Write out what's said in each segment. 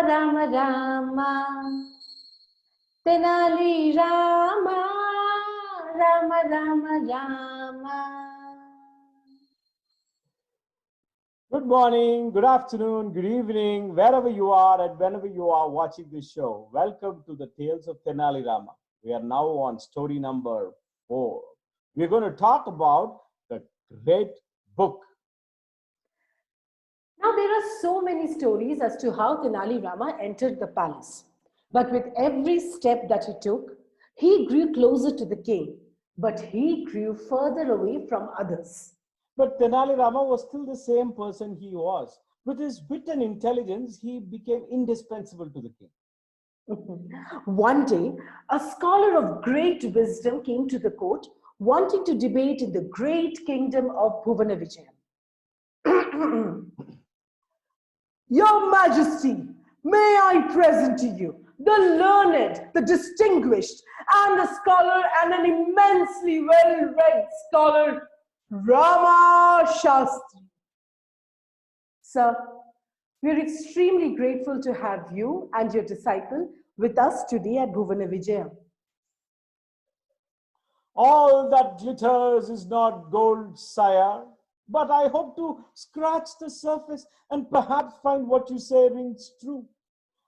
Rama Rama, Tenali Rama, Rama Rama Rama. Good morning, good afternoon, good evening, wherever you are and whenever you are watching this show. Welcome to the Tales of Tenali Rama. We are now on story number 4. We're going to talk about the great book. Now there are so many stories as to how Tenali Rama entered the palace. But with every step that he took, he grew closer to the king, but he grew further away from others. But Tenali Rama was still the same person he was. With his wit and intelligence, he became indispensable to the king. One day, a scholar of great wisdom came to the court, wanting to debate in the great kingdom of Bhuvana Vijayam. Your Majesty, may I present to you the learned, the distinguished, and the scholar, and an immensely well-read scholar, Rama Shastri. Sir, we are extremely grateful to have you and your disciple with us today at Bhuvana Vijayam. All that glitters is not gold, sire, but I hope to scratch the surface and perhaps find what you say rings true.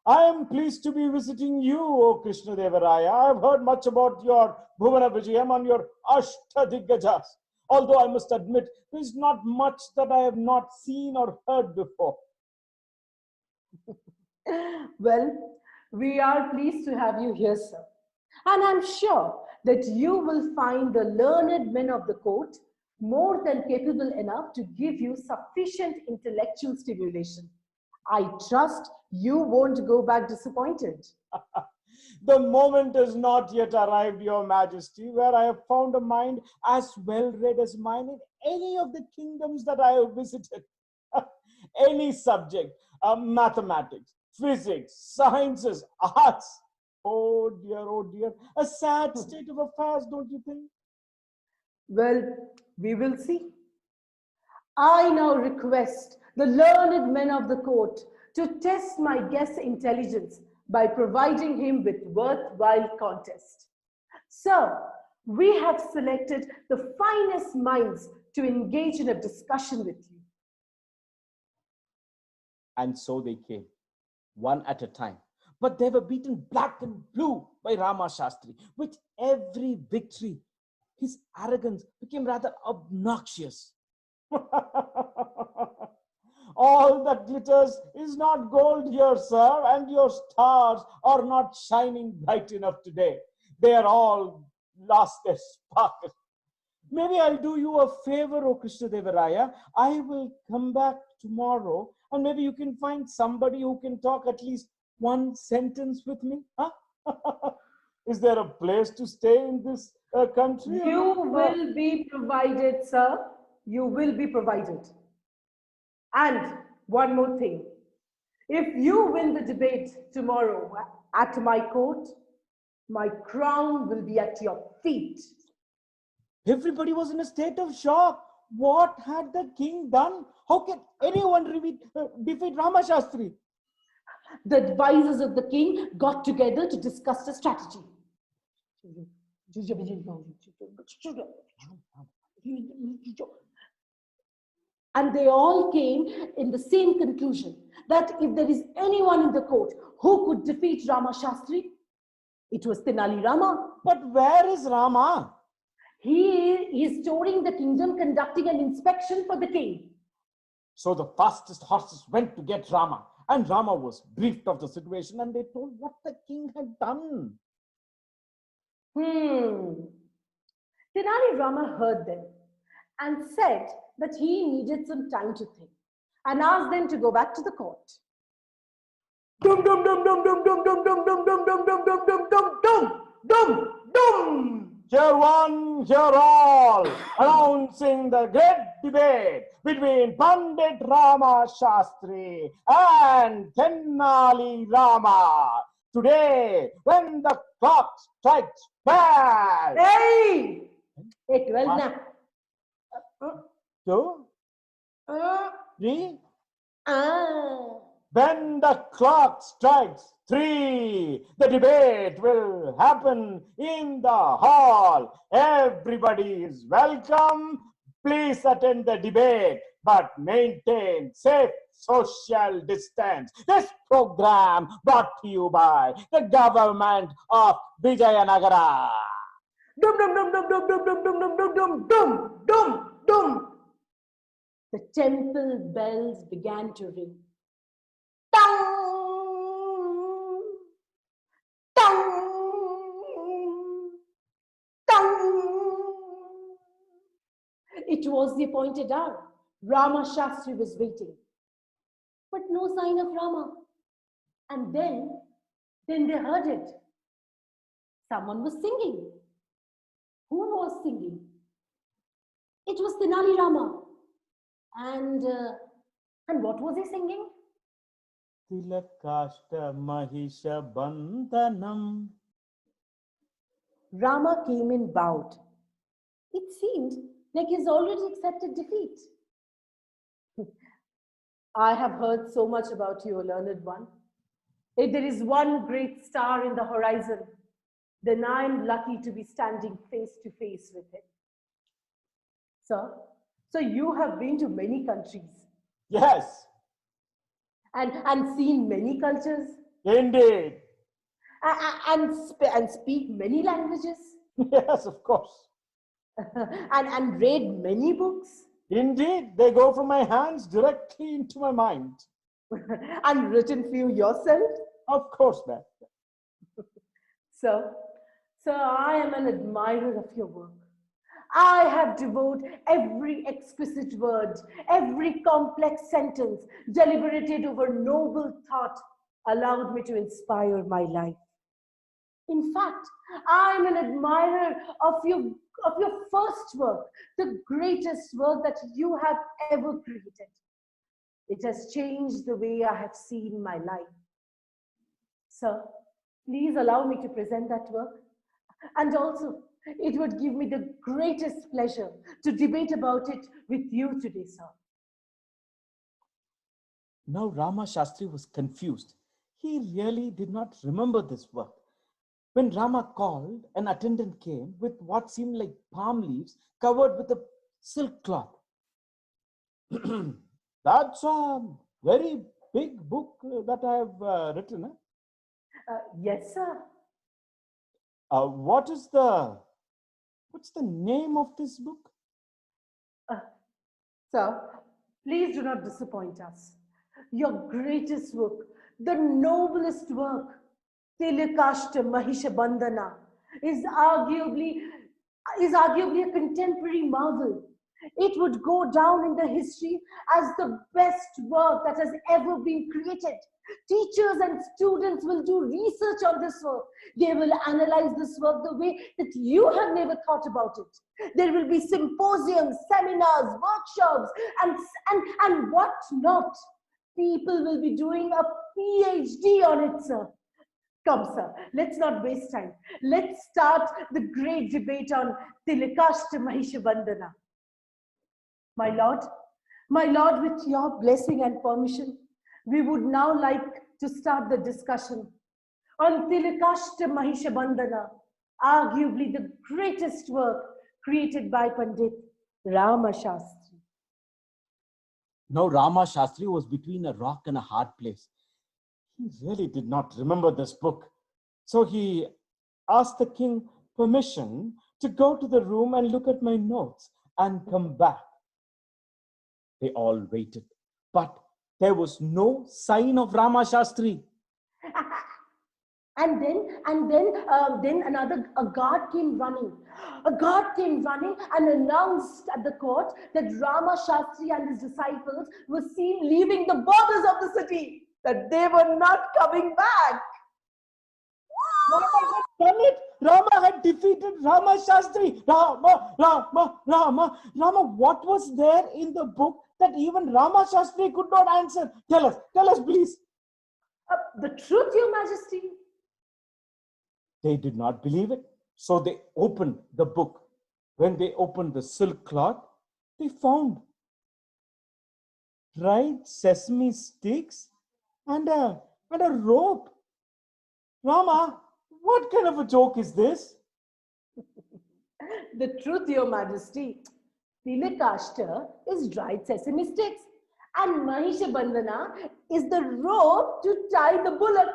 I am pleased to be visiting you, O Krishna Devaraya. I have heard much about your Bhuvana Vijayam and your Ashtadigajas. Although I must admit, there is not much that I have not seen or heard before. Well, we are pleased to have you here, sir. And I'm sure that you will find the learned men of the court more than capable enough to give you sufficient intellectual stimulation. I trust you won't go back disappointed. The moment has not yet arrived, Your Majesty, where I have found a mind as well read as mine in any of the kingdoms that I have visited. Any subject, mathematics, physics, sciences, arts. Oh dear, a sad state of affairs, don't you think? Well, we will see. I now request the learned men of the court to test my guest's intelligence by providing him with worthwhile contest. Sir, we have selected the finest minds to engage in a discussion with you. And so they came, one at a time. But they were beaten black and blue by Rama Shastri. With every victory, his arrogance became rather obnoxious. All that glitters is not gold here, sir, and your stars are not shining bright enough today. They are all lost their sparkle. Maybe I'll do you a favor, O Krishna Devaraya. I will come back tomorrow, and maybe you can find somebody who can talk at least one sentence with me. Huh? Is there a place to stay in this country? You will be provided, sir. You will be provided. And one more thing. If you win the debate tomorrow at my court, my crown will be at your feet. Everybody was in a state of shock. What had the king done? How can anyone defeat Rama Shastri? The advisors of the king got together to discuss the strategy. And they all came in the same conclusion, that if there is anyone in the court who could defeat Rama Shastri, it was Tenali Rama. But where is Rama? He is touring the kingdom, conducting an inspection for the king. So the fastest horses went to get Rama, and Rama was briefed of the situation, and they told what the king had done. Tenali Rama heard them and said that he needed some time to think, and asked them to go back to the court. Dum dum dum dum dum dum dum dum dum dum dum dum dum dum dum dum dum dum. Hear one, hear all, announcing the great debate between Pandit Rama Shastri and Tenali Rama. Today, when the clock strikes 12. Hey! Hey, 12 now. 2, 3. when the clock strikes 3, the debate will happen in the hall. Everybody is welcome. Please attend the debate, but maintain safe social distance. This program brought to you by the government of Vijayanagara. Dum dum dum dum dum dum dum dum dum dum dum dum dum. The temple bells began to ring. Tang, tang, tang. It was the appointed hour. Rama Shastri was waiting, but no sign of Rama. And then they heard it. Someone was singing. Who was singing? It was Tenali Rama. And what was he singing? Tilakashta Mahisha Bandhanam. Rama came in bowed. It seemed like he's already accepted defeat. I have heard so much about you, O learned one. If there is one great star in the horizon, then I'm lucky to be standing face to face with him. Sir, so you have been to many countries. Yes, And seen many cultures. indeed. And speak many languages. Yes, of course. and read many books. Indeed, they go from my hands directly into my mind. And written few yourself. Of course, ma'am. Sir, I am an admirer of your work. I have devoured every exquisite word, every complex sentence, deliberated over noble thought, allowed me to inspire my life. In fact, I am an admirer of your first work, the greatest work that you have ever created. It has changed the way I have seen my life. Sir, please allow me to present that work. And also, it would give me the greatest pleasure to debate about it with you today, sir. Now Rama Shastri was confused. He really did not remember this work. When Rama called, an attendant came with what seemed like palm leaves covered with a silk cloth. That's a very big book that I have written. Yes, sir. What's the name of this book? Sir, please do not disappoint us. Your greatest work, the noblest work, Tilakashta Mahisha Bandhana, is arguably a contemporary marvel. It would go down in the history as the best work that has ever been created. Teachers and students will do research on this work. They will analyze this work the way that you have never thought about it. There will be symposiums, seminars, workshops, and what not. People will be doing a PhD on it, sir. Come, sir, let's not waste time. Let's start the great debate on Tilakashta Mahisha Bandhana. My Lord, with your blessing and permission, we would now like to start the discussion on Tilakashta Mahisha Bandhana, arguably the greatest work created by Pandit Rama Shastri. Now Rama Shastri was between a rock and a hard place. He really did not remember this book. So he asked the king permission to go to the room and look at my notes and come back. They all waited, but there was no sign of Rama Shastri. And then a guard came running. A guard came running and announced at the court that Rama Shastri and his disciples were seen leaving the borders of the city, that they were not coming back. Rama had done it. Rama had defeated Rama Shastri. Rama. What was there in the book that even Rama Shastri could not answer? Tell us, please. The truth, Your Majesty. They did not believe it. So they opened the book. When they opened the silk cloth, they found dried sesame sticks and a rope. Rama, what kind of a joke is this? The truth, Your Majesty. Tilakashta is dried sesame sticks, and Mahisha Bandhana is the rope to tie the bullock.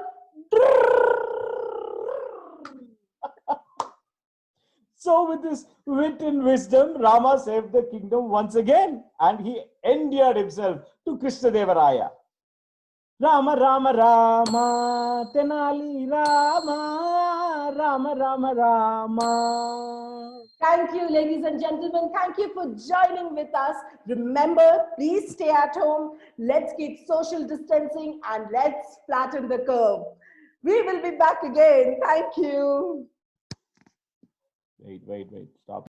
So, with this wit and wisdom, Rama saved the kingdom once again, and he endeared himself to Krishna Devaraya. Rama, Rama, Rama, Tenali Rama, Rama, Rama, Rama. Thank you, ladies and gentlemen. Thank you for joining with us. Remember, please stay at home. Let's keep social distancing and let's flatten the curve. We will be back again. Thank you. Wait, stop.